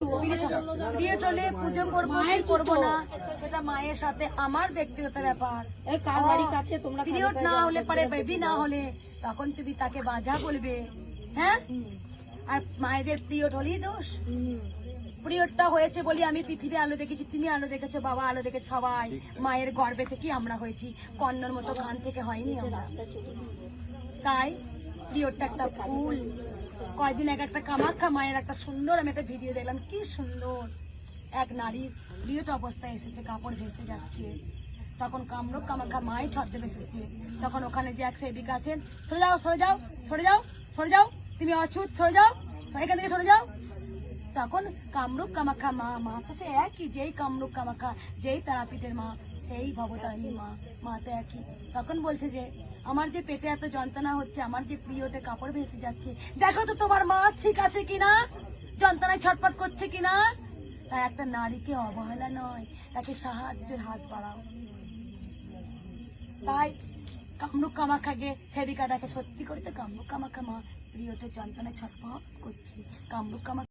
Period হলে পুজো করবো কি করবো না সেটা মায়ের সাথে আমার ব্যক্তিগত ব্যাপার। পিরিয়ড না হলে পরে বেবি না হলে তখন তুমি তাকে বাজা বলবে, হ্যাঁ? আর মায়েদের পিরিয়ড হলেই দোষ? পিরিয়ডটা হয়েছে বলি আমি পৃথিবী আলো দেখেছি, তুমি আলো দেখেছো, বাবা আলো দেখেছে, সবাই মায়ের গর্ভে থেকে আমরা হয়েছি, কন্যার মতো কান থেকে হয়নি আমরা। তাই পিরিয়ডটা একটা ফুল। কয়েকদিন আগে একটা কামাখ্যা মায়ের একটা সুন্দর আমি একটা ভিডিও দেখলাম, কি সুন্দর এক নারীর পিরিয়ড অবস্থায় এসেছে, কাপড় ভেসে যাচ্ছে, তখন কামরূপ কামাখ্যা মাই ছদ্মে ভেসেছে। তখন ওখানে যে এক সেবিকা আছেন, সরে যাও সরে যাও সরে যাও সরে যাও, তুমি অছুত, সরে যাও এখান থেকে সরে যাও। তখন কামরূপ কামাখ্যা মা, মা তো সে একই, যেই কামরূপ কামাখ্যা, যেই তারাপীঠের মা, সেই ভবতারিণী মা, মা তো একই। তখন বলছে যে আমার যে পেটে এত যন্ত্রণা হচ্ছে, আমার যে প্রিয়তে কাপড় ভেসে যাচ্ছে, দেখো তো তোমার মা ঠিক আছে কিনা, যন্ত্রণায় ছটফট করছে কিনা। তাই একটা নারীকে অবহেলা নয়, তাকে সাহায্যের হাত বাড়াও। তাই কামরূপ কামাখ্যাকে সেবিকাটাকে সত্যি করে তো কামরূপ কামাখ্যা মা প্রিয়তে যন্ত্রণায় ছটফট করছে, কামরূপ কামাখ্যা